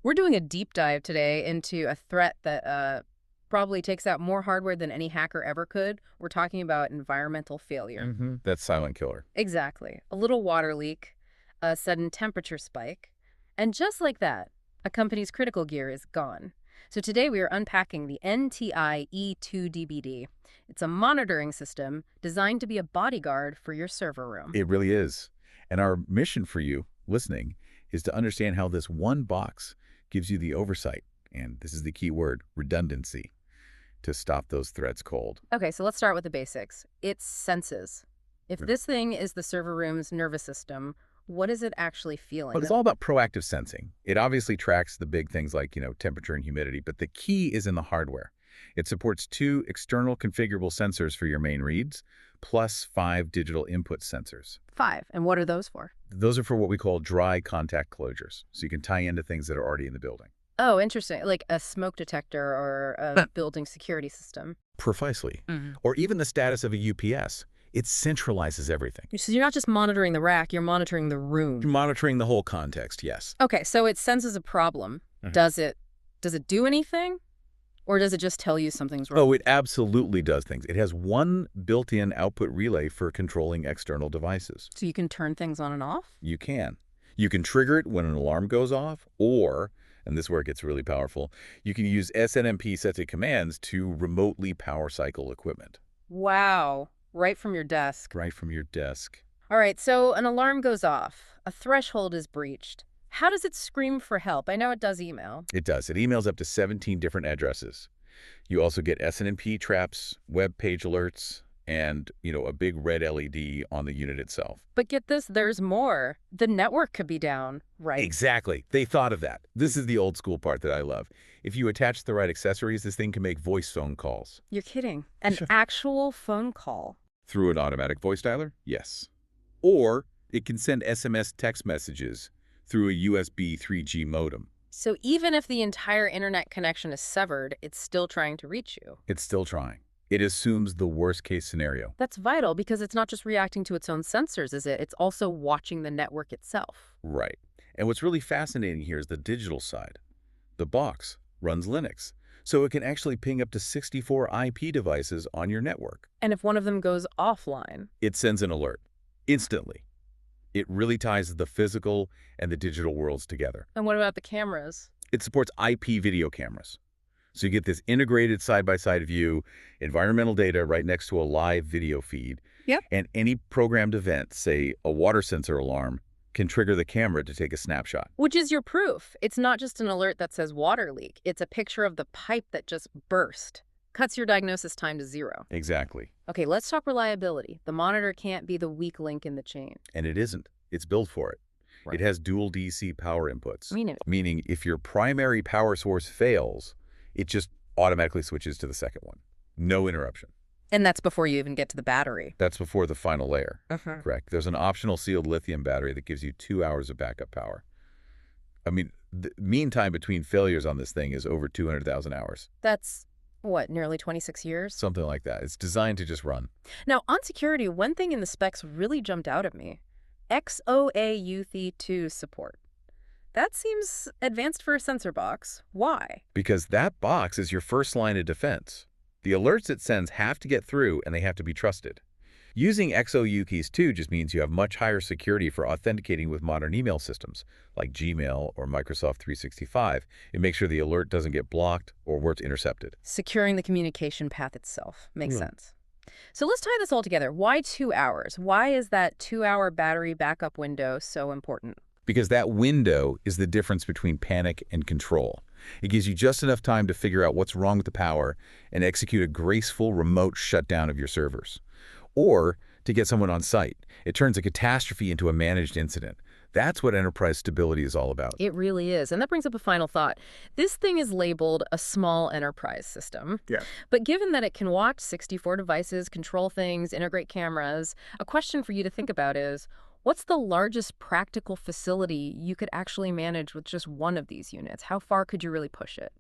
We're doing a deep dive today into a threat that probably takes out more hardware than any hacker ever could. We're talking about environmental failure. That's silent killer. Exactly. A little water leak, a sudden temperature spike, and just like that, a company's critical gear is gone. So today we are unpacking the NTI E-2DB-D. It's a monitoring system designed to be a bodyguard for your server room. It really is. And our mission for you, listening, is to understand how this one box gives you the oversight, and this is the key word, redundancy, to stop those threads cold. Okay, so let's start with the basics. It senses. If Right. this thing is the server room's nervous system, what is it actually feeling? But it's all about proactive sensing. It obviously tracks the big things like, temperature and humidity, but the key is in the hardware. It supports 2 external configurable sensors for your main reads, plus 5 digital input sensors. 5. And what are those for? Those are for what we call dry contact closures, so you can tie into things that are already in the building. Oh, interesting. Like a smoke detector or a building security system. Precisely. Mhm. Or even the status of a UPS. It centralizes everything. So you're not just monitoring the rack, you're monitoring the room. You're monitoring the whole context, yes. Okay, so it senses a problem. Mhm. Does it do anything? Or does it just tell you something's wrong? Oh, it absolutely does things. It has one built-in output relay for controlling external devices. So you can turn things on and off? You can. You can trigger it when an alarm goes off, or, and this is where it gets really powerful, you can use SNMP sets commands to remotely power cycle equipment. Wow. Right from your desk. Right from your desk. All right, so an alarm goes off. A threshold is breached. How does it scream for help? I know it does email. It does. It emails up to 17 different addresses. You also get SNMP traps, web page alerts, and, a big red LED on the unit itself. But get this, there's more. The network could be down, right? Exactly. They thought of that. This is the old school part that I love. If you attach the right accessories, this thing can make voice phone calls. You're kidding. An Sure. actual phone call. Through an automatic voice dialer? Yes. Or it can send SMS text messages through a USB 3G modem. So even if the entire internet connection is severed, it's still trying to reach you. It's still trying. It assumes the worst-case scenario. That's vital because it's not just reacting to its own sensors, is it? It's also watching the network itself. Right. And what's really fascinating here is the digital side. The box runs Linux, so it can actually ping up to 64 IP devices on your network. And if one of them goes offline, It sends an alert instantly. It really ties the physical and the digital worlds together. and what about the cameras? It supports IP video cameras. So you get this integrated side-by-side view, environmental data right next to a live video feed. Yep. And any programmed event, say a water sensor alarm, can trigger the camera to take a snapshot. Which is your proof. It's not just an alert that says water leak. It's a picture of the pipe that just burst. Cuts your diagnosis time to 0. Exactly. Okay, let's talk reliability. The monitor can't be the weak link in the chain. And it isn't. It's built for it. Right. It has dual DC power inputs. Meaning? Meaning if your primary power source fails, it just automatically switches to the second one. No interruption. And that's before you even get to the battery. That's before the final layer. Uh-huh. Correct. There's an optional sealed lithium battery that gives you 2 hours of backup power. I mean, the mean time between failures on this thing is over 200,000 hours. That's, what, nearly 26 years? Something like that. It's designed to just run. Now, on security, one thing in the specs really jumped out at me. XOAUth2 support. That seems advanced for a sensor box. Why? Because that box is your first line of defense. The alerts it sends have to get through, and they have to be trusted. Using XOUkeys2 just means you have much higher security for authenticating with modern email systems, like Gmail or Microsoft 365. It makes sure the alert doesn't get blocked or where it's intercepted. Securing the communication path itself. Makes sense. So let's tie this all together. Why 2 hours? Why is that 2-hour battery backup window so important? Because that window is the difference between panic and control. It gives you just enough time to figure out what's wrong with the power and execute a graceful remote shutdown of your servers. Or to get someone on site. It turns a catastrophe into a managed incident. That's what enterprise stability is all about. It really is. And that brings up a final thought. This thing is labeled a small enterprise system. Yeah. But given that it can watch 64 devices, control things, integrate cameras, a question for you to think about is, what's the largest practical facility you could actually manage with just one of these units? How far could you really push it?